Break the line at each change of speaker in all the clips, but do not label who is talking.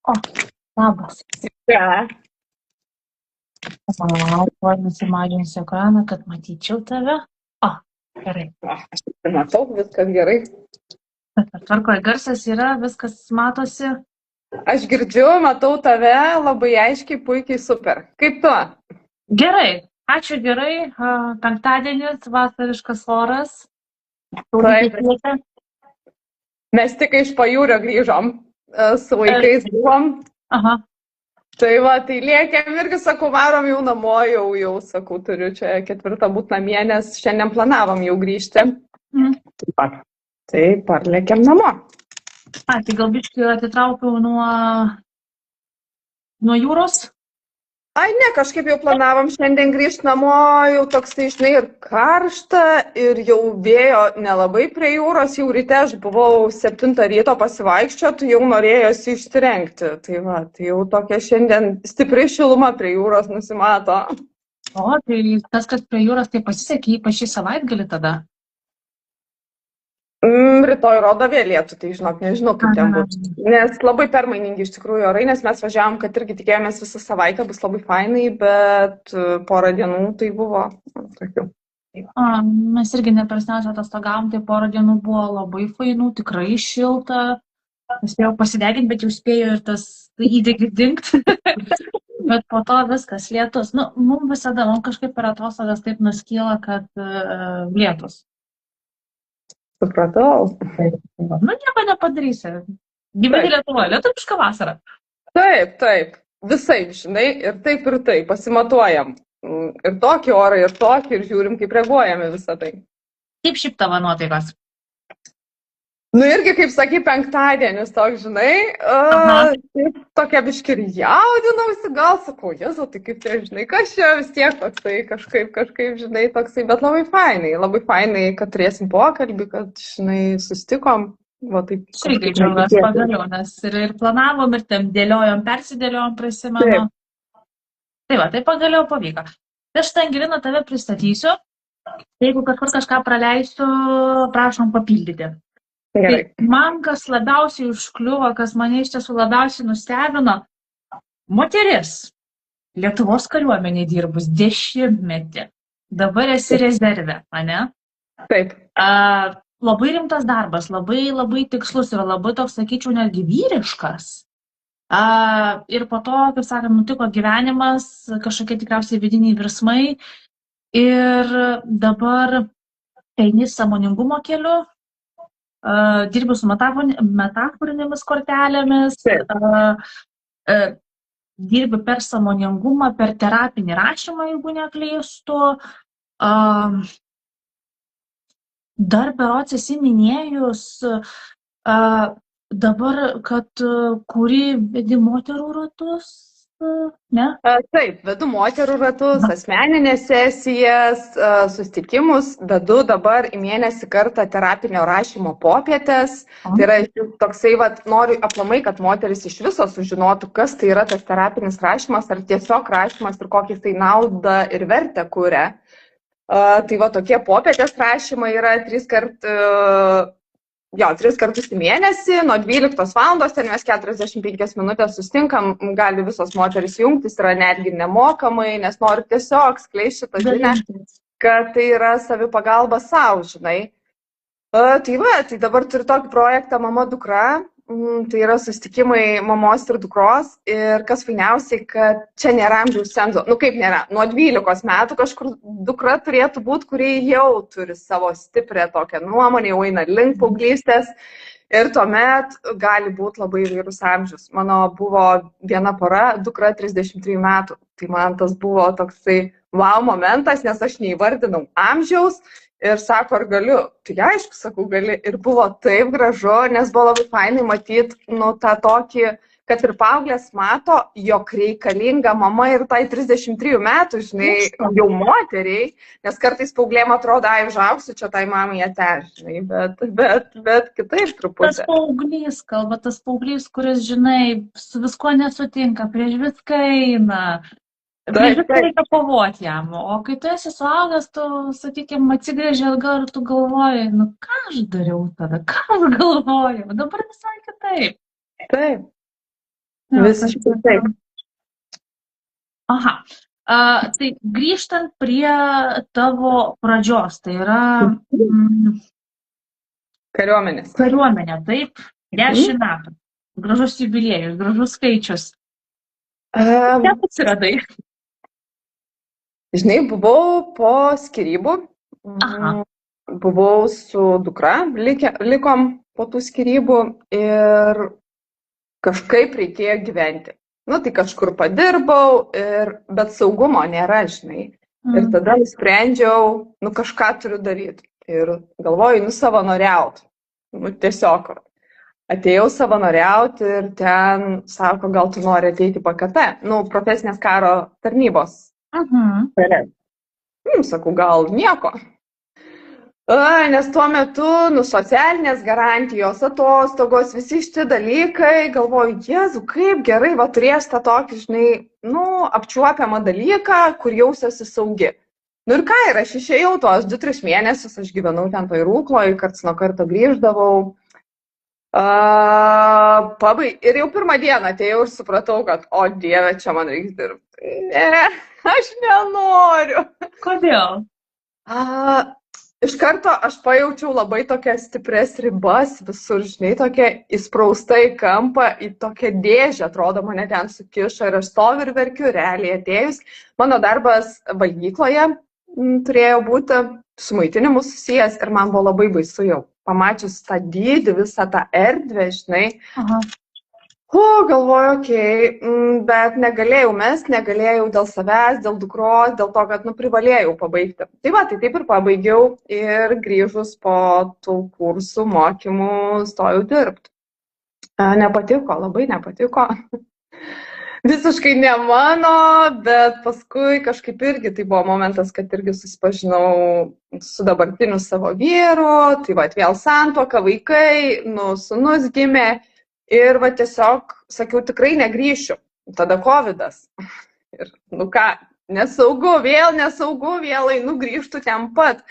O, labas.
Ja.
Tuoj nusimažinsiu ekraną, kad matyčiau tave. O, gerai.
Aš matau, viskas gerai.
Tvarkoje garsas yra, viskas matosi.
Aš girdžiu, matau tave labai aiškiai, puikiai, super. Kaip tu?
Gerai, ačiū gerai. Penktadienis, vasariškas oras.
Taip,
Saulutė.
mes tik iš pajūrio grįžom, su vaikais buvom.
Aha.
Tai va, tai liekėm irgi, sakau, varom jau namo, jau, sakau, turiu čia 4 būt namie, nes šiandien planavom jau grįžti. Taip pat. Tai parlėkėm namo.
Tai gal biškį atitraukiau nuo jūros.
Ai, ne, kažkaip jau planavom šiandien grįžti namo, jau toks, tai žinai, ir karšta, ir jau vėjo nelabai prie jūros, jau ryte aš buvau 7 ryto pasivaikščioti, jau norėjosi išsirengti. Tai va, tai jau tokia šiandien stipri šiluma prie jūros nusimato.
O, tai tas, kas prie jūros, tai pasisekė ypač šį savaitgalį tada.
Rytoj rodo vėl lietų, tai žinok, nežinau, kaip ten bus. Nes labai permainingi iš tikrųjų orai, nes mes važiavom, kad irgi tikėjomės visą savaitę bus labai fainai, bet porą dienų tai buvo tokių.
Mes irgi nepersniausiai atostogavom, tai porą dienų buvo labai fainų, tikrai šilta. Spėjau pasideginti, bet jau spėjau ir tas įdegį dingti. Bet po to viskas lietus. Mums visada, mums kažkaip per atostogas taip nuskyla, kad lietus.
Supratau.
Nieko nepadarysi. Gyveni Lietuvoje, lietuviška vasara.
Taip. Visai, žinai, ir taip, pasimatuojam. Ir tokį orą, ir tokį, ir žiūrim, kaip reaguojame visą tai.
Kaip šiaip tavo nuotaikos?
Irgi, kaip sakai, penktadienis toks, žinai, tokia biškį ir jaudinausi, gal sakau, Jėzau, tai kaip čia, žinai, kas čia vis tiek toksai, kažkaip, žinai, toksai, bet labai fainai, kad turėsim pokalbį, kad, žinai, sustikom. Va, taip.
Irgi džiaugiuosi pagaliau, nes ir planavom, ir ten dėliojom, persidėliojom, prisimenu. Tai va, tai pagaliau pavyko. Aš Angelina tave pristatysiu, jeigu kažką praleisiu, prašom papildyti.
Gerai.
Man kas labiausiai užkliuvo, kas mane iš tiesų labiausiai nustebino, moteris Lietuvos kariuomenėje dirbus 10 metį. Dabar esi rezerve, ane?
Taip.
Labai rimtas darbas, labai tikslus ir labai toks, sakyčiau, netgi vyriškas. Ir po to, kaip sakant, nutiko gyvenimas, kažkokie tikriausiai vidiniai virsmai ir dabar eini sąmoningumo keliu. Dirbi su metaforinėmis kortelėmis, dirbi per sąmoningumą, per terapinį rašymą, jeigu neklystu. Dar berods esi minėjus dabar, kad kuri vedi moterų ratus, ne?
Taip, vedu moterų ratus, asmeninės sesijas, susitikimus, vedu dabar į mėnesį kartą terapinio rašymo popietės. Tai yra toksai, noriu aplamai, kad moteris iš viso sužinotų, kas tai yra tas terapinis rašymas, ar tiesiog rašymas ir kokį tai naudą ir vertę kuria. Tai tokie popietės rašymai yra 3 kartus į mėnesį, nuo 12 valandos, ten mes 45 minutės sustinkam, gali visos moteris jungtis, yra netgi nemokamai, nes noriu tiesiog skleisti šitą žinią, kad tai yra savipagalba savo, žinai. Tai dabar turiu tokį projektą Mama dukra, tai yra susitikimai mamos ir dukros ir kas fainiausiai, kad čia nėra amžiaus cenzo, kaip nėra, nuo 12 metų kažkur dukra turėtų būti, kurie jau turi savo stiprią tokią nuomonę, jau eina link paauglystės ir tuomet gali būti labai įvairus amžius. Mano buvo viena pora, dukra 33 metų, tai man tas buvo toksai wow momentas, nes aš neįvardinau amžiaus. Ir sako, ar galiu? Tai aišku, sakau, gali. Ir buvo taip gražu, nes buvo labai fainai matyti, tą tokį, kad ir paauglės mato, jog reikalinga mama ir tai 33 metų, žinai, jau moteriai, nes kartais paauglėm atrodo, užaugsiu čia tai mamai ateš, žinai, bet kitaip truputį.
Tas paauglys kalba, tas paauglys, kuris, žinai, su viskuo nesutinka, prieš viską eina. Prieš viską reikia kovoti jam, o kai tu esi suaugęs, tu, sakykime, atsigrėži atgal ir tu galvoji, ką aš dariau tada, ką aš galvojau, dabar visai kitaip.
Taip. Visiškai taip.
Aha. Tai grįžtant prie tavo pradžios, tai yra
Kariuomenės.
kariuomenė, taip, 10 metų. Gražus jubiliejus, gražus skaičius. Kaip atsiradai?
Žinai, buvau po skyrybų.
Aha.
Buvau su dukra, likom po tų skyrybų ir kažkaip reikėjo gyventi. Nu, tai kažkur padirbau, bet saugumo nėra, žinai. Ir tada nusprendžiau, nu, kažką turiu daryti. Ir galvoju, savanoriaut. Nu, tiesiog. Atėjau savanoriauti ir ten sako, gal tu nori ateiti PKT, nu, profesinės karo tarnybos. Sakau, gal nieko. Nes tuo metu, socialinės garantijos, atostogos, visi šitie dalykai, galvoju, Jėzu, kaip gerai, va, turės tą tokį, žinai, apčiuopiamą dalyką, kur jausiuosi saugi. Nu ir ką, ir aš išėjau tuos 2-3 mėnesius, aš gyvenau ten toj Rūkloj, karts nuo karto grįždavau. Ir jau pirmą dieną atėjau ir supratau, kad, o Dieve, čia man reikia dirbti. Ne, aš nenoriu.
Kodėl?
Iš karto aš pajaučiau labai tokias stipres ribas visur, žinai, tokia įsprausta į kampą, į tokią dėžę, atrodo, mane ten sukišo ir aš stoviu ir verkiu, realiai atėjus. Mano darbas valgykloje turėjo būti su maitinimu susijęs ir man buvo labai baisu jau. Pamačius tą dydį, visą tą erdvę, žinai. Galvoju, okei, bet negalėjau negalėjau dėl savęs, dėl dukros, dėl to, kad privalėjau pabaigti. Tai va, tai taip ir pabaigiau ir grįžus po tų kursų mokymų stojau dirbti. Nepatiko, labai nepatiko. Visiškai ne mano, bet paskui kažkaip irgi tai buvo momentas, kad irgi susipažinau su dabartiniu savo vyru, tai va, vėl santuoka, vaikai, sūnus gimė. Ir va tiesiog sakiau, tikrai negrįšiu. Tada covidas. Ir ką, nesaugu, vėl einu grįžtu ten pat.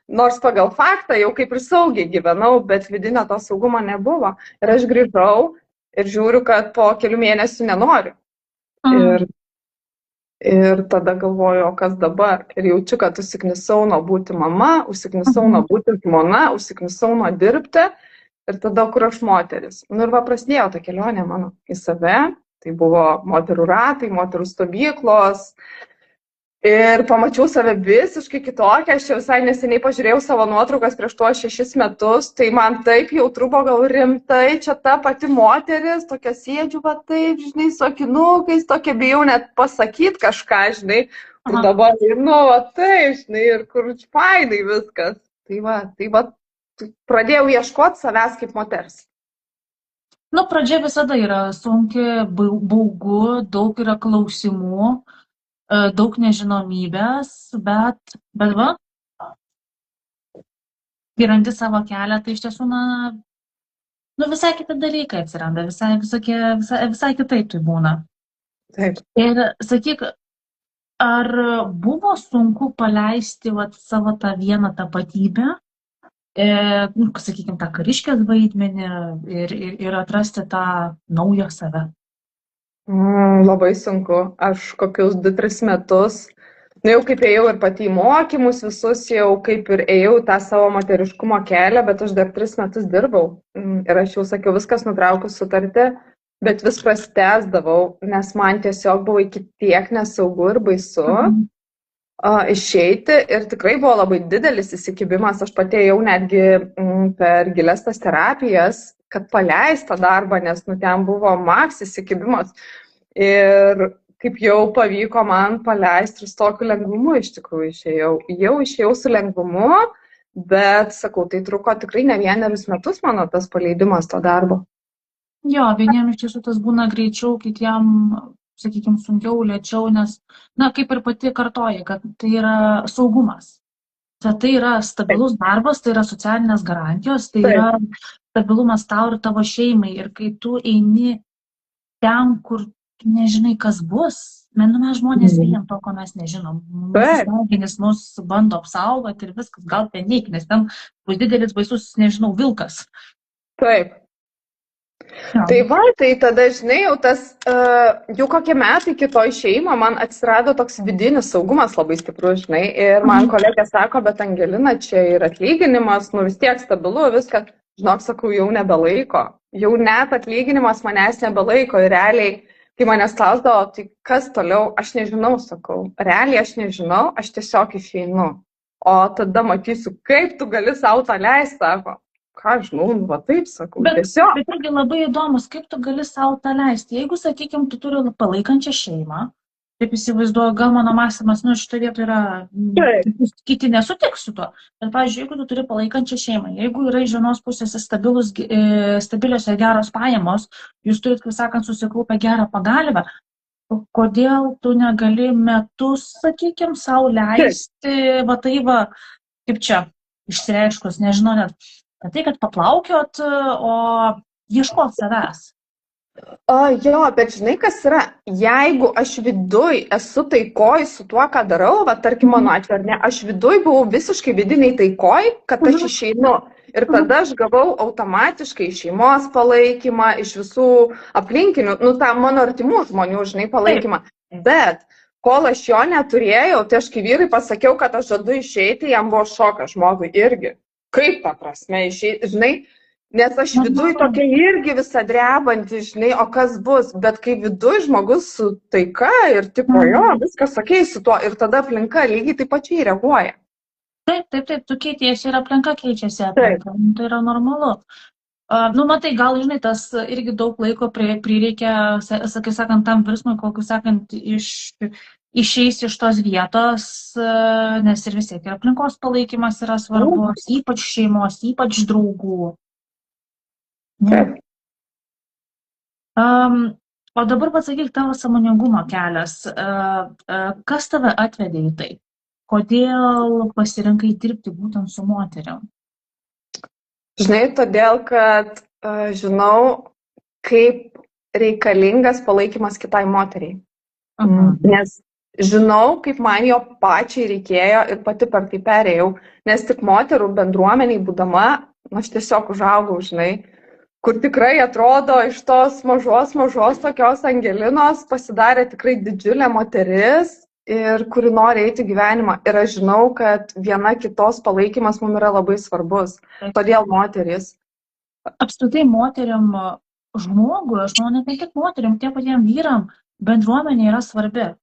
Nors pagal faktą jau kaip ir saugiai gyvenau, bet vidinio to saugumo nebuvo. Ir aš grįžau ir žiūriu, kad po kelių mėnesių nenoriu. Ir tada galvoju, o kas dabar? Ir jaučiu, kad užsiknisau nuo būti mama, užsiknisau nuo būti žmona, užsiknisau nuo dirbti. Ir tada, kur aš moteris. Ir va prasidėjo ta kelionė mano į save. Tai buvo moterų ratai, moterų stovyklos. Ir pamačiau save visiškai kitokią. Aš čia visai neseniai pažiūrėjau savo nuotraukas prieš tuos 6 metus. Tai man taip jautru buvo, gal rimtai, čia ta pati moteris, tokia sėdžiu, va taip, žinai, su akinukais, tokia bijau net pasakyti kažką, žinai. Ir dabar, va taip, žinai, ir kur fainai viskas. Tai va. Pradėjau ieškoti savęs kaip moters.
Pradžia visada yra sunki, baugu, daug yra klausimų, daug nežinomybės, bet va, kai randi savo kelią, tai iš tiesų, visai kiti dalykai atsiranda, visai kitaip tai būna.
Taip.
Ir sakyk, ar buvo sunku paleisti savo tą vieną tapatybę? Sakykime, tą kariškės vaidmenį ir atrasti tą naują save?
Labai sunku. Aš kokius 2-3 metus, jau kaip ėjau ir pati į mokymus visus, jau kaip ir ėjau tą savo moteriškumo kelią, bet aš dar 3 metus dirbau. Ir aš jau sakiau, viskas nutraukiu sutartį, bet vis prasitęsdavau, nes man tiesiog buvo iki tiek nesaugu ir baisu. Išeiti ir tikrai buvo labai didelis įsikibimas, aš pati ėjau netgi per gilias tas terapijas, kad paleist tą darbą, nes ten buvo maks įsikibimas ir kaip jau pavyko man paleisti ir su tokiu lengvumu iš tikrųjų išėjau su lengvumu, bet sakau, tai truko tikrai ne 1 metus mano tas paleidimas to darbo.
Jo, vieniem iš tiesų tas būna greičiau, kitiem sakykime, sunkiau, lėčiau, nes, kaip ir pati kartoji, kad tai yra saugumas. Tai yra stabilus darbas, tai yra socialinės garantijos, tai yra stabilumas tau ir tavo šeimai. Ir kai tu eini ten, kur tu nežinai, kas bus, mes žmonės bijom to, ko mes nežinom. Mūsų smegenys mus bando apsaugoti ir viskas, gal ten neik, nes ten bus didelis baisus, nežinau, vilkas.
Taip. Tai va, tai tada, žinai, jau tas, jau kokie metai kitoj šeimo, man atsirado toks vidinis saugumas labai stiprus, žinai, ir man kolegė sako, bet Angelina, čia ir atlyginimas, nu vis tiek stabilu, viskas, žinok, sakau, jau nebelaiko, jau net atlyginimas manęs nebelaiko ir realiai, kai manęs klausdavo, tai kas toliau, aš nežinau, sakau, realiai aš nežinau, aš tiesiog išeinu, o tada matysiu, kaip tu gali savo tą leisti, sako. Ką žinau, va taip sakau, tiesiog.
Bet irgi labai įdomus, kaip tu gali savo tą leisti. Jeigu, sakykime, tu turi palaikančią šeimą, taip įsivaizduoju, gal mano mąstymas, nu, šitoje vietoje yra, kiti nesutiks su to. Bet, pavyzdžiui, jeigu tu turi palaikančią šeimą, jeigu yra iš vienos pusės stabilios ir geros pajamos, jūs turit, kaip sakant, susikaupę gerą pagalbę, kodėl tu negali metus, sakykime, savo leisti, va tai va, kaip čia, išsireiškus, nežinau net, tai, kad paplaukiot, o ieškot savęs.
Jo, bet žinai, kas yra, jeigu aš viduj esu taikoj su tuo, ką darau, va, tarkim, mano atveju, ne, aš viduj buvau visiškai vidiniai taikoj, kad aš išeinu. Ir tada aš gavau automatiškai šeimos palaikymą, iš visų aplinkinių, nu, tą mano artimų žmonių, žinai, palaikymą. Bet kol aš jo neturėjau, tai aš kai vyrai pasakiau, kad aš žadu išeiti, jam buvo šokas žmogui irgi. Kaip ta prasme išeiti, žinai, nes aš viduj tokia irgi visą drebanti, žinai, o kas bus, bet kai viduj žmogus su taika ir tipo jo, viskas okei su tuo ir tada aplinka lygiai taip pačiai reaguoja.
Taip, tu keitiesi ir aplinka keičiasi, aplinka, tai yra normalu. Nu, matai, gal, žinai, tas irgi daug laiko prireikia, sakai sakant, tam virsmui, kokiu sakant, išeis iš tos vietos, nes ir vis tiek ir aplinkos palaikymas yra svarbus, ypač šeimos, ypač draugų. O dabar pasakyk tavo sąmoningumo kelias. Kas tave atvedė į tai? Kodėl pasirinkai dirbti būtent su moterim?
Žinai, todėl, kad žinau, kaip reikalingas palaikymas kitai moteriai. Nes žinau, kaip man jo pačiai reikėjo ir pati per tai perėjau, nes tik moterų bendruomeniai būdama, aš tiesiog užaugau, žinai, kur tikrai atrodo iš tos mažos tokios Angelinos pasidarė tikrai didžiulė moteris ir kuri nori eiti gyvenimą. Ir aš žinau, kad viena kitos palaikymas mums yra labai svarbus. Todėl moteris.
Apskritai moteriam žmogui, aš manau, ne tik moteriam, tie patiem vyram, bendruomenė yra svarbi.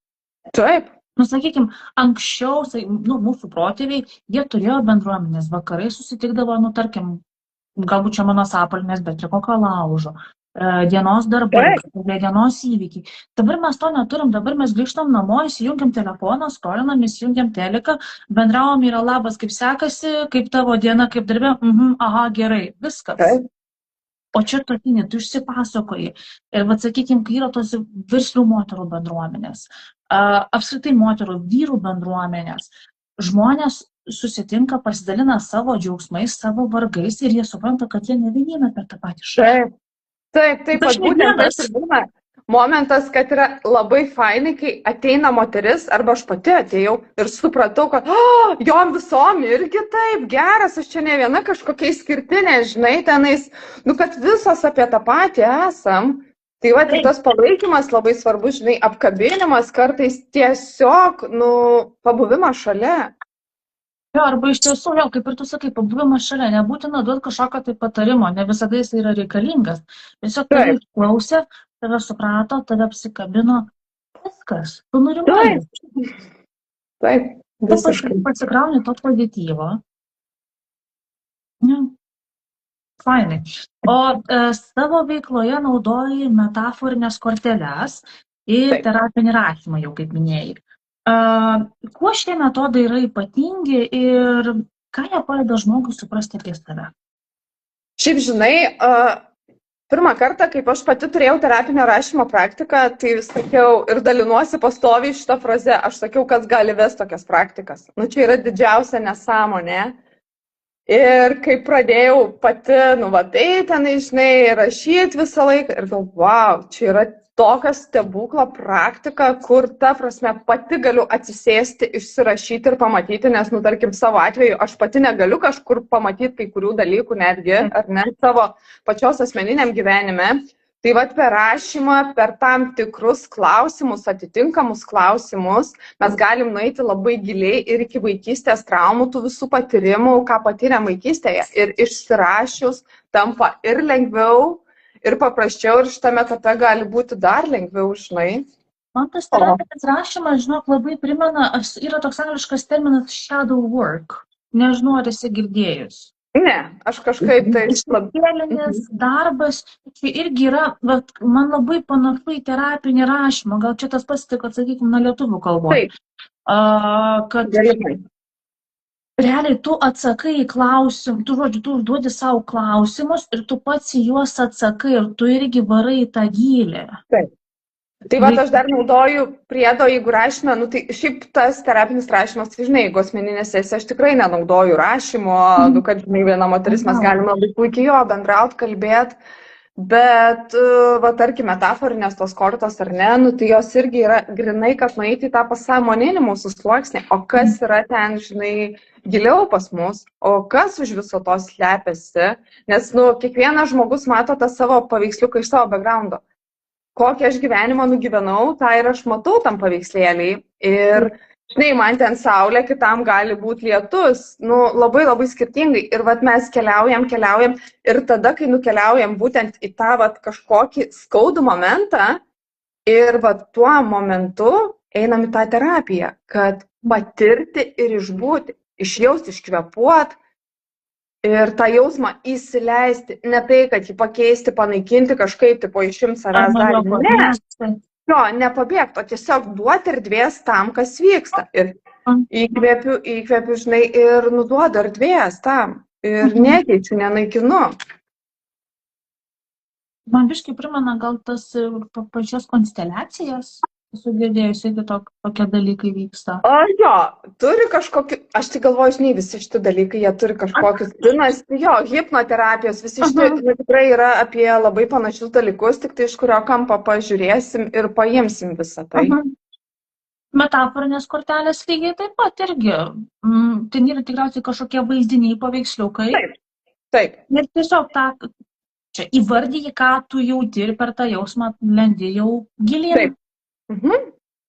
Taip.
Nu, sakykime, anksčiau, mūsų protėviai, jie turėjo bendruomenės, vakarai susitikdavo, nu, tarkim, galbūt čia mano sapalmės, bet ir kokio laužo, dienos darbai, dienos įvykiai. Dabar mes to neturim, dabar mes grįžtam namo, įsijungiam telefoną, skrolinam, įsijungiam teleką, bendravom, yra labas, kaip sekasi, kaip tavo diena, kaip darbė, aha, gerai, viskas.
Taip.
O čia tokinė, tu išsipasakoji. Ir, vat, sakykime, kai yra tos verslių moterų bendruomenės, apskritai moterų, vyrų bendruomenės, žmonės susitinka, pasidalina savo džiaugsmais, savo vargais ir jie supranta, kad jie neviena per tą patį šalį.
Taip, būtent tas ir būna momentas, kad yra labai fainai, kai ateina moteris, arba aš pati atėjau ir supratau, kad jom visom irgi taip, geras, aš čia ne viena kažkokia išskirtinė, žinai, tenais, nu, kad visos apie tą patį esam. Tai va, tas palaikymas labai svarbus, žinai, apkabinimas, kartais tiesiog, nu, pabuvimas šalia.
Jo, arba iš tiesų, jau, kaip ir tu sakai, pabuvimas šalia, nebūtina duoti kažkokio tai patarimo, ne visada jis yra reikalingas. Tiesiog tave išklausė, tave suprato, tave apsikabino, viskas, tu nurimai.
Taip, visiškai.
Tu pasikrauni to pozityvo. Fainai. O savo veikloje naudoji metaforinės korteles ir terapinį rašymą, jau kaip minėjai. Kuo šie metodai yra ypatingi ir ką jie padeda žmogui suprasti apie save?
Šiaip žinai, pirmą kartą, kaip aš pati turėjau terapinio rašymo praktiką, tai sakiau ir dalinuosi pastoviai šitą frazę, aš sakiau, kas gali vesti tokias praktikas. Nu, čia yra didžiausia nesąmonė. Ir kai pradėjau pati, nu, va, tai tenai, žinai, rašyti visą laiką ir galvoju, wow, čia yra tokia stebuklo praktika, kur, ta prasme, pati galiu atsisėsti, išsirašyti ir pamatyti, nes, nu, tarkim, savo atveju aš pati negaliu kažkur pamatyti kai kurių dalykų netgi, ar ne, savo pačios asmeniniam gyvenime. Tai vat per rašymą, per tam tikrus klausimus, atitinkamus klausimus, mes galim nueiti labai giliai ir iki vaikystės traumų, tų visų patyrimų, ką patyrėm vaikystėje. Ir išsirašius tampa ir lengviau, ir paprasčiau, ir šitame etape gali būti dar lengviau, žinai.
Man tas terapinis rašymas, žinok, labai primena, yra toks angliškas terminas shadow work. Nežinau, ar esi girdėjus.
Ne, aš kažkaip tai...
Šešėlinis darbas, tai irgi yra, bet man labai panašu į terapinį rašymą, gal čia tas pats tik, atsakykime, na lietuvių kalboje. Kad realiai tu atsakai į klausimus, tu užduodi savo klausimus ir tu pats į juos atsakai ir tu irgi varai į tą gylį.
Taip. Tai va, aš dar naudoju priedo, jeigu rašymą, nu tai šiaip tas terapinis rašymas, tai žinai, jeigu asmeninė sesija, aš tikrai nenaudoju rašymo, kad žinai, viena moteris, mes galime labai puikiai jo bendrauti, kalbėti, bet, va, tarkim, metaforinės tos kortos ar ne, nu tai jos irgi yra grinai, kad nueiti į tą pasąmoninį mūsų sluoksnį, o kas yra ten, žinai, giliau pas mus, o kas už viso to slepiasi, nes, nu, kiekvienas žmogus mato tą savo paveiksliuką iš savo backgroundo. Kokią aš gyvenimą nugyvenau, tą ir aš matau tam paveikslėliai. Ir, žinai, man ten saulė, kitam gali būti lietus. Nu, labai labai skirtingai. Ir vat mes keliaujam. Ir tada, kai nukeliaujam būtent į tą vat kažkokį skaudų momentą, ir vat tuo momentu einam į tą terapiją, kad patirti ir išbūti, išjausti, iškvėpuoti. Ir tą jausmą įsileisti, ne tai, kad jį pakeisti, panaikinti kažkaip, tipo išimti savęs dar. Ne, jo, nepabėgti, o tiesiog duoti erdvės tam, kas vyksta. Ir įkvėpiu, žinai, ir nuduodu erdvės tam. Ir nekeičiu, nenaikinu.
Man biškai primena gal tas pačios konsteliacijas. Esu girdėjusi, iki tokie dalykai vyksta.
Jo, turi kažkokį, aš tai galvoju, žinai, visi šitie dalykai, jie turi kažkokius, jo, hipnoterapijos, visi šitie tikrai yra apie labai panašius dalykus, tik tai iš kurio kampo pažiūrėsim ir paimsim visą tai.
Metaforinės kortelės lygiai taip pat irgi. Ten yra tikriausiai kažkokie vaizdiniai paveiksliukai.
Taip.
Ir tiesiog čia įvardyji, ką tu jauti ir per tą jausmą lendi jau gilyn.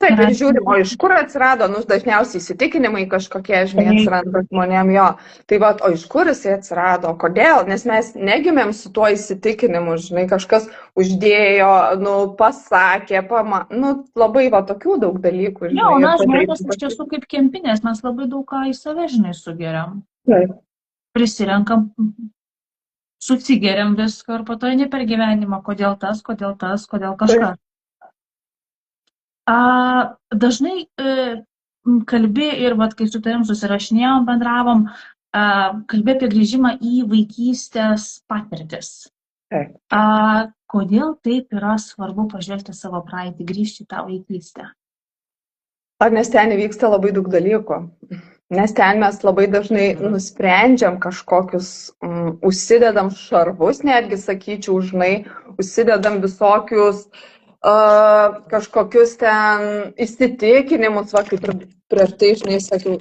Taip, ir žiūrim, o iš kur atsirado, nu, dažniausiai įsitikinimai kažkokie, žinai, atsiranda žmonėm, jo. Tai va, o iš kur jisai atsirado, kodėl, nes mes negimėm su tuo įsitikinimu, žinai, kažkas uždėjo, nu, pasakė, nu, labai va, tokių daug dalykų, žinai.
Jo, mes žmonės iš tiesų kaip kempinės, mes labai daug ką į save, žinai, sugeriam.
Taip.
Prisirenkam, susigeriam viską ir po to eini per gyvenimą, kodėl tas, kodėl kažkas. Dažnai kalbi ir, vat, kai su tavim susirašinėjom, bendravom, kalbi apie grįžimą į vaikystės patirtis. Kodėl taip yra svarbu pažvelgti savo praeitį, grįžti į tą vaikystę?
Nes ten įvyksta labai daug dalykų. Nes ten mes labai dažnai nusprendžiam kažkokius, užsidedam šarvus, netgi sakyčiau, žinai, užsidedam visokius kažkokius ten įsitikinimus, va, kaip ir prieš tai, žinai, sakiau.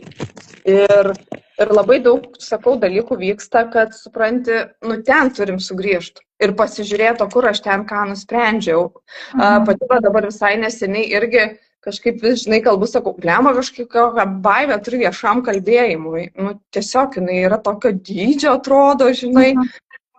Ir labai daug, sakau, dalykų vyksta, kad supranti, nu ten turim sugrįžti ir pasižiūrėti, kur aš ten ką nusprendžiau. Pati dabar visai neseniai irgi kažkaip vis, žinai, kalbu, sakau, blema kažkokią baimę turi viešam kalbėjimui. Nu, tiesiog jinai yra tokio dydžio, atrodo, žinai.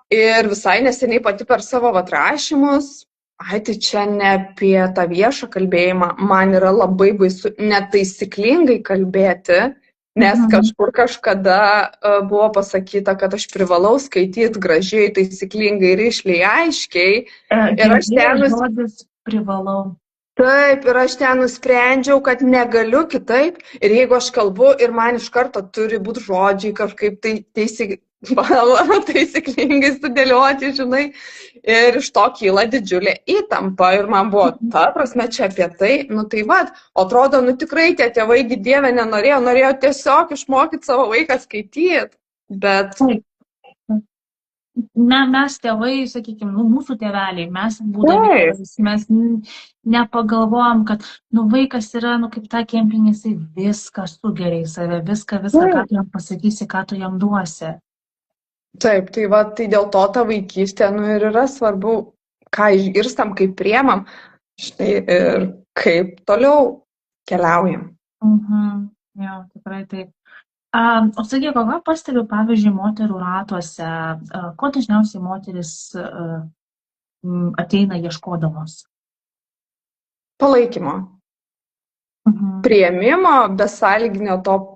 Ir visai neseniai pati per savo atrašymus, tai čia ne apie tą viešą kalbėjimą, man yra labai baisu netaisyklingai kalbėti, nes kažkur kažkada buvo pasakyta, kad aš privalau skaityti gražiai, taisyklingai, rišliai, aiškiai. Ir aš ten
privalau.
Taip, ir aš ten nusprendžiau, kad negaliu kitaip. Ir jeigu aš kalbu ir man iš karto turi būti žodžiai kažkaip tai taisyklingai sudėlioti, žinai. Ir iš to kyla didžiulė įtampa. Ir man buvo, ta prasme, čia apie tai, nu tai vad, atrodo, nu tikrai tie tėvai Dieve norėjo tiesiog išmokyti savo vaiką skaityti. Bet...
Mes tėvai, sakykime, mūsų tėveliai, mes būdami tėvais, mes nepagalvojam, kad vaikas yra, kaip ta kempinė, jisai viską sugeria į save, viską, ką tu jam pasakysi, ką tu jam duosi.
Taip, tai va, tai dėl to ta vaikystė, ir yra svarbu ką išgirstam, kaip priemam, štai ir kaip toliau keliaujam.
Jo, tikrai taip. O sakyk, ką pastebiu, pavyzdžiui, moterų ratuose, ko dažniausiai moteris ateina ieškodamos?
Palaikymo. Priėmimo, besąlyginio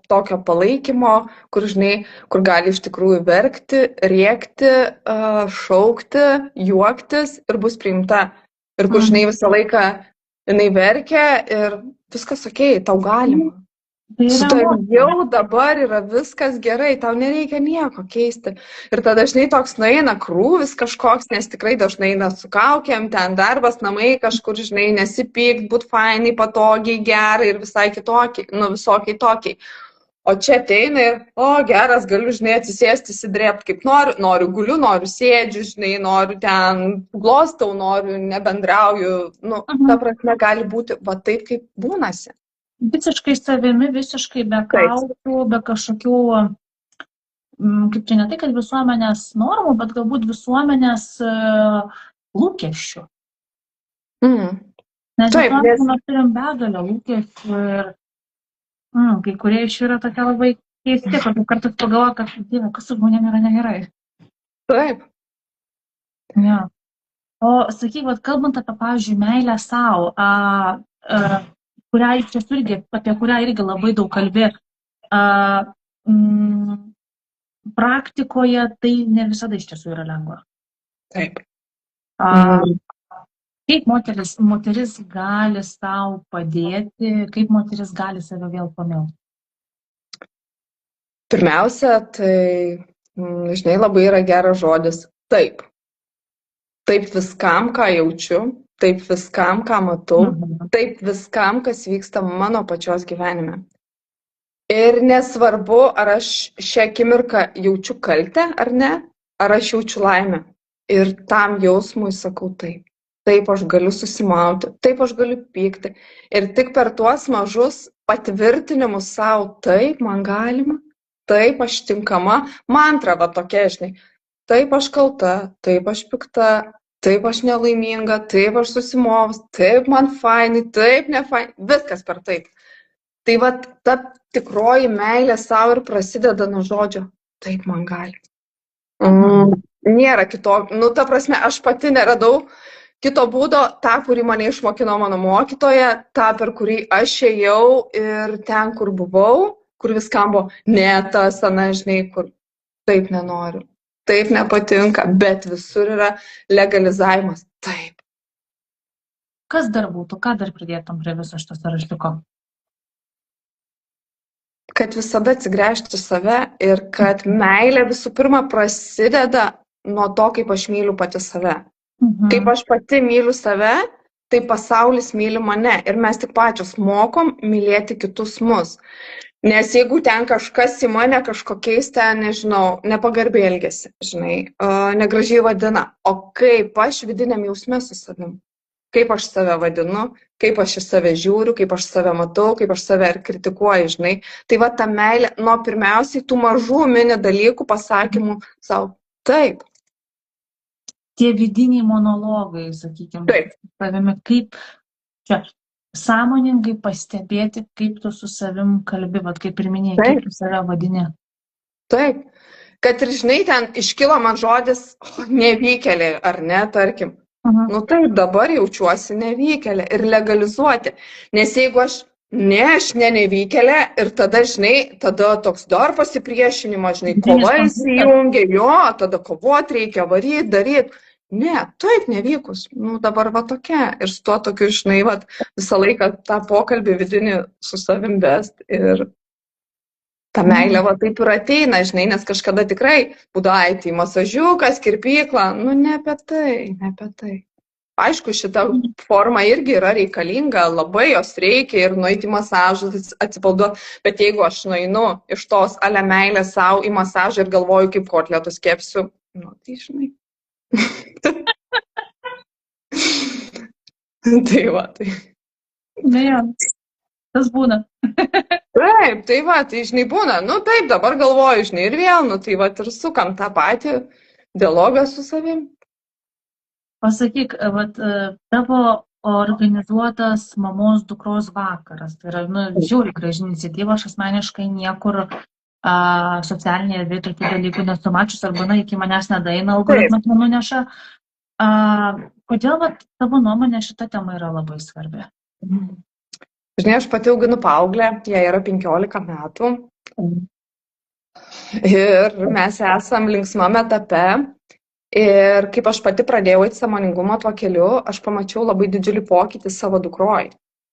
tokio palaikymo, kur, žinai, kur gali iš tikrųjų verkti, rėkti, šaukti, juoktis ir bus priimta. Ir kur, žinai, visą laiką jinai verkia ir viskas okei, tau galima. Su tavim jau dabar yra viskas gerai, tau nereikia nieko keisti. Ir tada dažnai toks nueina krūvis kažkoks, nes tikrai dažnai eina su kaukėm, ten darbas, namai kažkur, žinai, nesipykt, būt fainai, patogiai, gerai ir visai kitokiai, visokiai tokiai. O čia ateina ir, geras, galiu, žinai, atsisėsti, įsidrėpti kaip noriu guliu, noriu sėdžiu, žinai, noriu ten glostau, noriu nebendrauju. Ta prasme gali būti va taip, kaip būnasi.
Visiškai savimi, visiškai be kaukių, be kažkokių, kaip čia ne tai, kad visuomenės normų, bet galbūt visuomenės lūkesčių. Nes mes turim begalę lūkesčių ir kai kurie iš jų yra tokia labai keisti, kad kartais pagalvoja, kad Dieve, kas su žmonėm yra negerai.
Taip.
Ja. O sakyk, kalbant apie, pavyzdžiui, meilę savo, apie kurią irgi labai daug kalbė. Praktikoje tai ne visada iš tiesų yra lengva.
Taip.
Kaip moteris gali sau padėti, kaip moteris gali save vėl pamilti?
Pirmiausia, tai, žinai, labai yra geras žodis taip. Taip viskam, ką jaučiu. Taip viskam, ką matau, taip viskam, kas vyksta mano pačios gyvenime. Ir nesvarbu, ar aš šią akimirką jaučiu kaltę ar ne, ar aš jaučiu laimę. Ir tam jausmui sakau taip. Taip aš galiu susimauti, taip aš galiu pykti. Ir tik per tuos mažus patvirtinimus savo, taip man galima, taip aš tinkama, mantra va tokia, žinai, taip aš kalta, taip aš pikta, taip aš nelaiminga, taip aš susimovus, taip man fainai, taip nefainai, viskas per taip. Tai va ta tikroji meilė savo ir prasideda nuo žodžio, taip man gali. Nėra kitokio, ta prasme, aš pati neradau kito būdo, tą, kurį mane išmokino mano mokytoja, tą, per kurį aš ėjau ir ten, kur buvau, kur viskam buvo, ne tas, žinai, kur taip nenoriu. Taip nepatinka, bet visur yra legalizavimas. Taip.
Kas dar būtų? Ką dar pridėtum prie viso šito sąraštuko?
Kad visada atsigręžti save ir kad meilė visų pirma prasideda nuo to, kaip aš myliu pati save. Kaip aš pati myliu save, tai pasaulis myli mane. Ir mes tik pačios mokom mylėti kitus mus. Nes jeigu ten kažkas į mane kažkokiais ten, nežinau, nepagarbiai elgiasi, žinai, negražiai vadina, o kaip aš vidiniam jausme su savim, kaip aš save vadinu, kaip aš į save žiūriu, kaip aš save matau, kaip aš save kritikuoju, žinai, tai va ta meilė nuo pirmiausiai tų mažų mini dalykų pasakymų savo, taip.
Tie vidiniai monologai, sakykime,
taip.
Savimi, kaip čia sąmoningai pastebėti, kaip tu su savim kalbi, kaip ir minėjai, kaip tu save vadini.
Taip, kad ir žinai, ten iškilo man žodis nevykėlė, ar ne, tarkim. Taip, dabar jaučiuosi nevykėlė ir legalizuoti. Nes jeigu aš nevykėlė ir tada, žinai, tada toks dar pasipriešinimas, žinai, kova įsijungia, tada kovoti reikia, varyti, daryti. Ne, taip nevykus, dabar va tokia. Ir su tuo tokiu, žinai, visą laiką tą pokalbį vidinį su savim vest ir ta meilė va taip ir ateina, žinai, nes kažkada tikrai būdavo eiti į masažiukas, kirpyklą, ne apie tai. Aišku, šita forma irgi yra reikalinga, labai jos reikia ir nueiti į masažą, atsipalduoti, bet jeigu aš nueinu iš tos ale meilės savo į masažą ir galvoju, kaip kotletus kepsiu, tai žinai. Tai va, tai.
Ne, tas būna.
Taip, tai va, tai žinai būna, taip, dabar galvoju, žinai, ir vėl, tai va, ir sukam tą patį dialogą su savim.
Pasakyk, vat, tavo organizuotas mamos dukros vakaras. Tai yra, žiauriai graži iniciatyva, aš asmeniškai niekur socialinėje erdvėje tokių dalykų nesu mačius, arba iki manęs nedaeina, algoritmas nenuneša. Kodėl vat, tavo nuomonė šita tema yra labai svarbi?
Žinai, aš pati auginu paauglę, jai yra 15 metų. Ir mes esam linksmame etape. Ir kaip aš pati pradėjau eiti sąmoningumo tuo keliu, aš pamačiau labai didžiulį pokytį savo dukroj.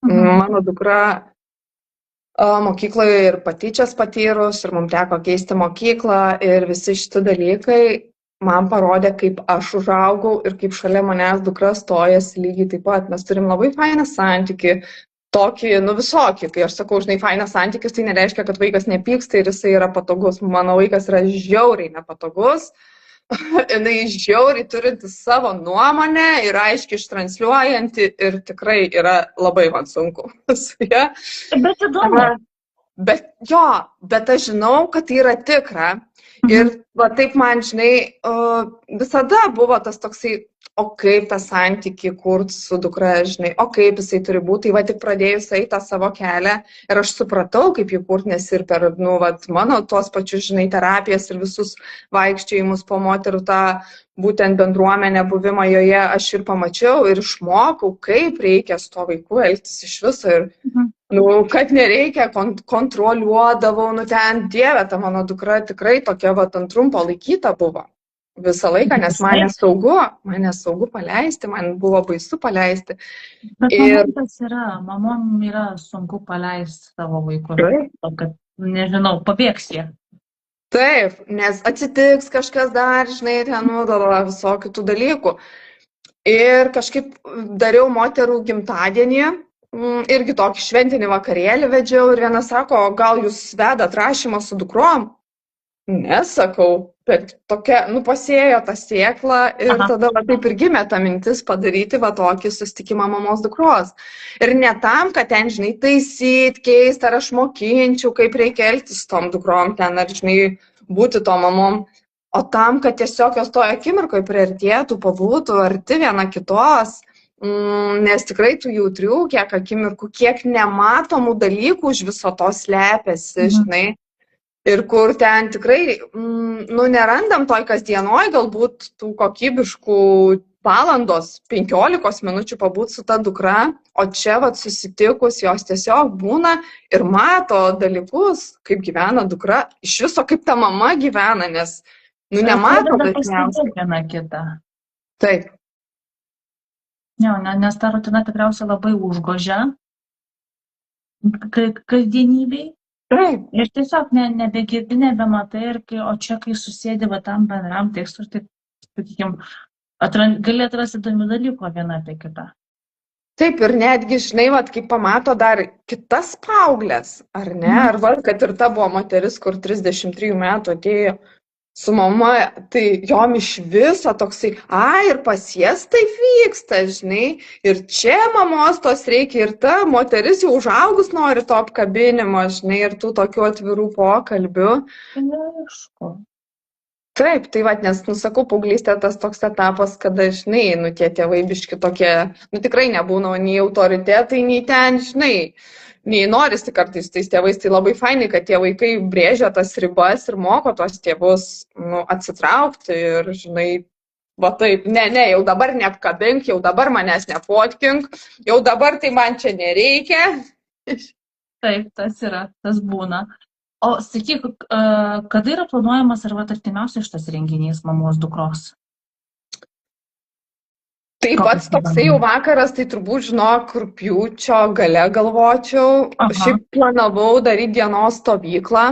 Mano dukra mokykloje ir patyčias patyrus, ir mums teko keisti mokyklą, ir visi šitie dalykai man parodė, kaip aš užaugau ir kaip šalia manęs dukra stojasi lygiai taip pat. Mes turim labai fainą santykį, tokį, visokį. Kai aš sakau, žinai, fainas santykis, tai nereiškia, kad vaikas nepyksta ir jisai yra patogus. Mano vaikas yra žiauriai nepatogus. Jinai žiauriai turinti savo nuomonę ir aiškiai ištransliuojanti ir tikrai yra labai man sunku su ja.
Bet įdomu.
Bet aš žinau, kad tai yra tikra. Ir taip man, žinai, visada buvo tas toksai, o kaip tą santykį kurt su dukra, žinai, o kaip jisai turi būti. Tai tik pradėjus eiti tą savo kelią ir aš supratau, kaip jį kurt, nes ir per, mano tuos pačius, žinai, terapijas ir visus vaikščiojimus po moterų tą būtent bendruomenę buvimą joje aš ir pamačiau ir išmokau, kaip reikia su to vaiku elgtis iš viso. Ir kad nereikia, kontroliuodavau, ten Dieve, ta mano dukra tikrai tokia ant trumpo laikyta buvo. Visą laiką, nes man nesaugu paleisti, man buvo baisu paleisti.
Bet mamom yra sunku paleisti savo vaikus, kad, nežinau, pabėgs jie.
Taip, nes atsitiks kažkas dar, žinai, visokių tų dalykų. Ir kažkaip dariau moterų gimtadienį, irgi tokį šventinį vakarėlį vedžiau ir viena sako, gal jūs vedat rašymą su dukrom? Nesakau, bet tokia, pasėjo tą sėklą ir tada taip ir gimė ta mintis padaryti tokį susitikimą mamos dukros. Ir ne tam, kad ten, žinai, taisyti, keisti, ar aš mokinčiau, kaip reikia elgtis tom dukrom ten, ar, žinai, būti to mamom, o tam, kad tiesiog jos toje akimirkoje priartėtų, pabūtų arti viena kitos, nes tikrai tų jautrių, kiek akimirkų, kiek nematomų dalykų už viso to slepiasi, žinai. Ir kur ten tikrai, nerandam toj kasdienoj galbūt tų kokybiškų valandos, 15 minučių pabūt su ta dukra, o čia susitikus jos tiesiog būna ir mato dalykus, kaip gyvena dukra, iš viso kaip ta mama gyvena, nes, nemato dažniausiai.
Viena kita.
Taip.
Nes ta rutina tikriausiai labai užgožia kasdienybei.
Taip.
Ir tiesiog nebegirdi, nebematai, o čia, kai susėdi tam bendram tekstui, tai, sakykim, gali atrasti įdomių dalykų viena apie kitą.
Taip, ir netgi, žinai, kai pamato dar kitas paauglės, ar ne, arba kad ir ta buvo moteris, kur 33 metų atėjo su mama, tai jom iš viso toksai, ir pas jas taip vyksta, žinai, ir čia mamos tos reikia, ir ta moteris jau užaugus nori to apkabinimo, žinai, ir tų tokių atvirų pokalbių.
Aišku.
Taip, tai nes, sakau, paauglystė tas toks etapas, kada, žinai, tie tėvai biški tokie, tikrai nebūna nei autoritetai, nei ten, žinai, nei norisi kartais tais tėvais, tai labai fainai, kad tie vaikai brėžia tas ribas ir moko tos tėvus atsitraukti ir, žinai, taip, jau dabar neapkabink, jau dabar manęs nefotkink, jau dabar tai man čia nereikia.
Taip, tas būna. O sakyk, kada yra planuojamas ar artimiausias šitas renginys mamos dukros?
Taip pat toksai jau vakaras, tai turbūt, žinok, rugpjūčio gale galvočiau. Šiaip planavau daryti dienos stovyklą.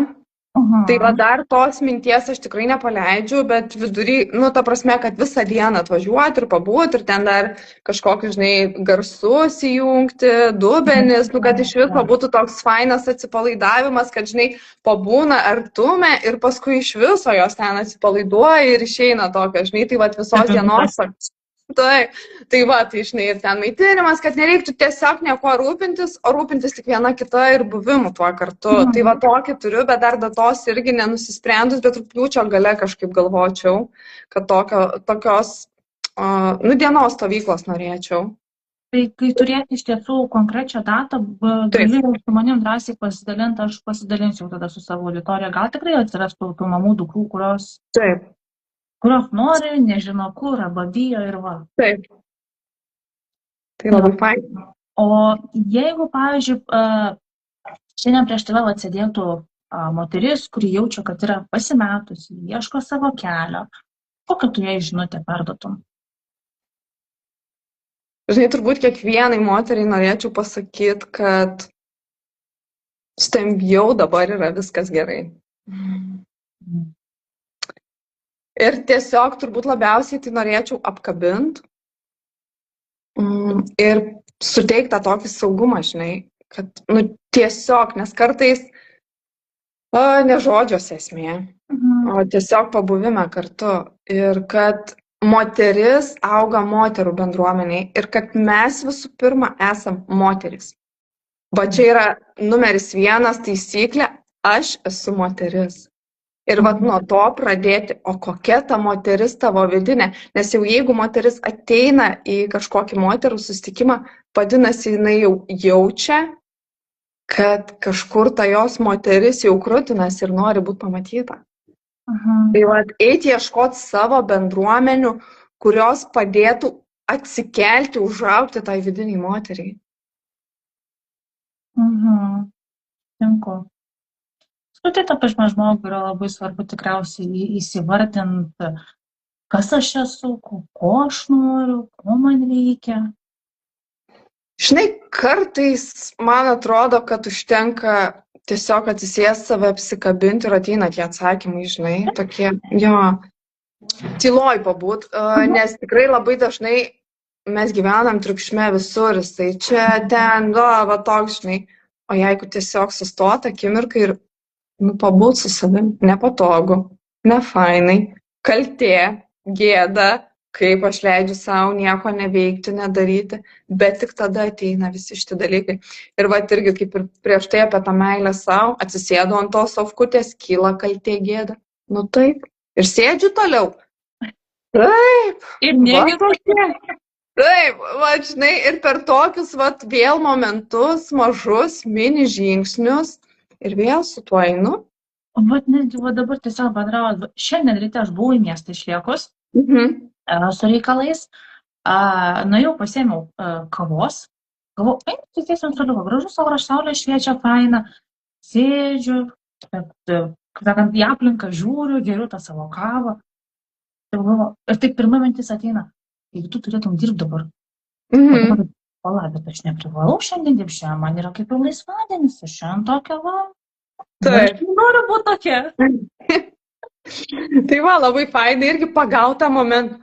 Tai dar tos minties aš tikrai nepaleidžiu, bet vidury, ta prasme, kad visą dieną atvažiuoti ir pabūti ir ten dar kažkokius, žinai, garsus įjungti, dubenis, kad iš viso būtų toks fainas atsipalaidavimas, kad, žinai, pabūna artume ir paskui iš viso jos ten atsipalaiduoja ir išeina tokio, žinai, tai visos dienos. Tai, žinai, ir ten maitinimas, kad nereiktų tiesiog nieko rūpintis, o rūpintis tik viena kita ir buvimu tuo kartu. Tai tokį turiu, bet dar datos irgi nenusisprendus, bet rugpjūčio gale kažkaip galvočiau, kad tokios dienos stovyklos norėčiau.
Tai kai turėti iš tiesų konkrečią datą, gali su manim drąsiai pasidalinti, aš pasidalinsiu tada su savo auditorija. Gal tikrai atsirastų tų mamų dukrų, kurios nori, nežino kur, arba bijo ir va.
Taip. Tai labai faina.
O jeigu, pavyzdžiui, šiandien prieš tave atsėdėtų moteris, kuri jaučia, kad yra pasimetusi, ieško savo kelio, kokią tu jai žinutę perduotum?
Žinai, turbūt kiekvienai moteriai norėčiau pasakyti, kad su tavim jau dabar yra viskas gerai. Ir tiesiog turbūt labiausiai tai norėčiau apkabinti ir suteikti tą tokį saugumą, žinai, kad tiesiog, nes kartais ne žodžiuose esmė, o tiesiog pabuvime kartu ir kad moteris auga moterų bendruomeniai ir kad mes visų pirma esam moteris. Va čia yra numeris 1 taisyklė, aš esu moteris. Ir vat nuo to pradėti, o kokia ta moteris tavo vidinė, nes jau jeigu moteris ateina į kažkokį moterų susitikimą, vadinasi, jinai jau jaučia, kad kažkur ta jos moteris jau krūtinasi ir nori būti pamatyta. Tai vat eiti ieškoti savo bendruomenių, kurios padėtų atsikelti, užaugti tai vidiniai moteriai.
Tinku. Tai ta pažma žmogui yra labai svarbu tikriausiai įsivardinti, kas aš esu, ko aš noriu, ko man reikia.
Žinai, kartais man atrodo, kad užtenka tiesiog atsisės save apsikabinti ir ateina tie atsakymai, žinai, tokie, tyloj pabūt, nes tikrai labai dažnai mes gyvenam triukšme visur, tai čia, ten, va toks, žinai, o jeigu tiesiog sustota akimirkai ir pabūt su savim, nepatogu, nefainai, kaltė, gėda, kaip aš leidžiu savo nieko neveikti, nedaryti, bet tik tada ateina visi šitie dalykai. Ir va irgi kaip ir prieš tai apie tą meilę savo, atsisėdu ant tos sofkutės, kyla kaltė, gėda. Taip. Ir sėdžiu toliau. Taip.
Ir negi tokie.
Taip, va žinai, ir per tokius va vėl momentus, mažus, mini žingsnius, ir vėl su tuo einu.
Va dabar tiesiog bendrauju. Šiandien ryte aš buvau į miestą išliekus. Su reikalais, nuėjau, pasiėmiau kavos, galvoju, tai tiesiog toliau, gražus oras, saulė šviečia, faina, sėdžiu, sakant, į aplinką žiūriu, geriu tą savo kavą. Ir taip pirma mintis ateina, jeigu tu turėtum dirbti dabar, bet aš neprivalau šiandien dirbti, šiandien man yra kaip ir laisvadienis, aš šiandien tokia, aš noriu būti tokia.
Tai va, labai fainai irgi pagautą momentą,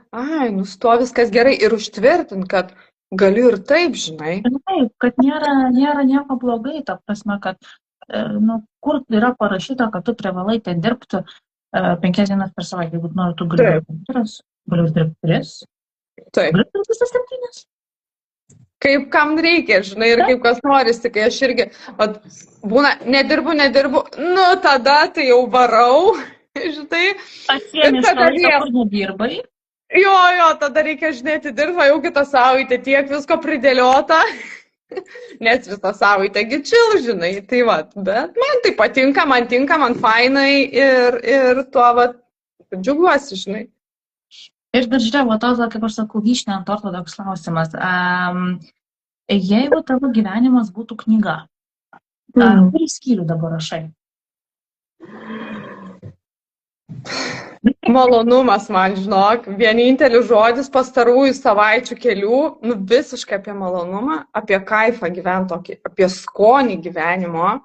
nusto viskas gerai ir užtvirtint, kad galiu ir taip, žinai.
Taip, kad nėra nieko blogai, ta prasme, kad kur yra parašyta, kad tu privalai ten dirbti 5 dienas per savaitę, jeigu nori, tu gali dirbti 3, gali dirbti 7.
Kaip kam reikia, žinai, ir kaip kas norisi, kai aš irgi, būna, nedirbu, tada tai jau varau. Žinai,
pasiemi iš to laiko, kur nedirbai.
Jo, tada reikia, žinai, atidirbti, jau kitą savaitę tiek visko pridėliota, nes visą savaitę gičil, žinai, tai va, bet man tai patinka, man tinka, man fainai ir tuo va džiugiuosi, žinai.
Ir dar žiūrėjau, tos, kaip aš sakau, vyšnė ant torto toks klausimas. Jeigu tavo gyvenimas būtų knyga, kurį skyrių dabar rašai?
Malonumas man, žinok, vienintelis žodis pastarųjų savaičių kelių, visiškai apie malonumą, apie kaifą gyventi, apie skonį gyvenimo.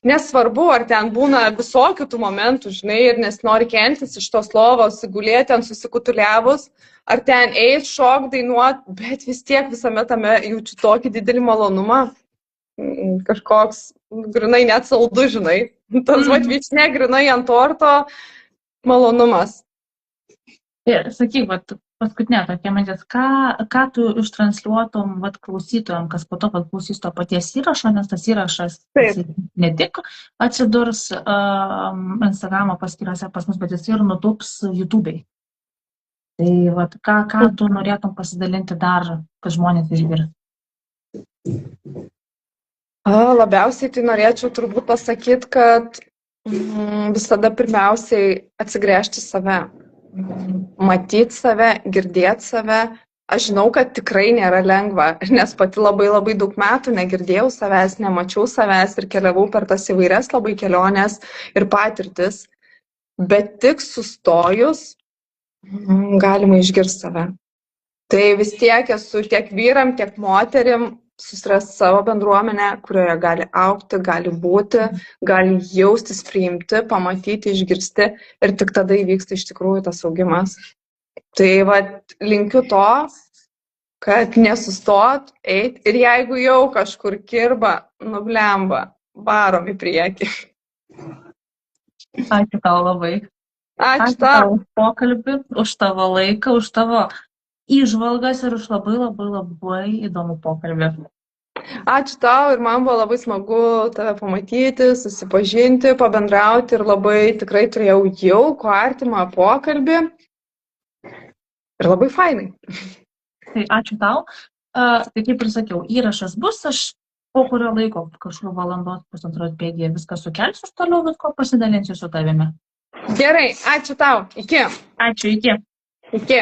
Nesvarbu, ar ten būna visokių tų momentų, žinai, ir nesinori keltis iš tos lovos, gulėti ant susikutuliavus, ar ten eit, šok, dainuot, bet vis tiek visame tame jaučiu tokį didelį malonumą, kažkoks, grinai net saldu, žinai, tas vyčne grinai ant torto, malonumas.
Ir sakyk, paskutinė tokia mintis, ką tu ištransliuotum klausytojams, kas po to klausys to paties įrašo, nes tas įrašas ne tik atsidurs Instagramo paskyrose pas mus, bet jis ir nutūps YouTube'ai. Tai vat, ką tu norėtum pasidalinti dar, kad žmonės išgirstų?
Labiausiai tai norėčiau turbūt pasakyti, kad visada pirmiausiai atsigręžti save, matyti save, girdėti save. Aš žinau, kad tikrai nėra lengva, nes pati labai labai daug metų negirdėjau savęs, nemačiau savęs ir keliavau per tas įvairias labai keliones ir patirtis, bet tik sustojus galima išgirsti save. Tai vis tiek esu tiek vyram, tiek moterim susirasti savo bendruomenę, kurioje gali augti, gali būti, gali jaustis priimti, pamatyti, išgirsti ir tik tada įvyksta iš tikrųjų tas augimas. Tai linkiu to, kad nesustot, eit ir jeigu jau kažkur kirba, nublemba, varom į priekį.
Ačiū tau labai.
Ačiū tau.
Už pokalbį, už tavo laiką, už tavo įžvalgas ir už labai labai labai įdomų pokalbį.
Ačiū tau ir man buvo labai smagu tave pamatyti, susipažinti, pabendrauti ir labai tikrai turėjau jaukų artimą pokalbį. Ir labai fainai.
Tai ačiū tau. Tai kaip ir sakiau, įrašas bus, aš po kurio laiko, kažkur valandos pusantros bėgyje viską sukelsiu, aš toliau visko pasidalinsiu su tavimi.
Gerai, ačiū tau. Iki.
Ačiū, iki.
Iki.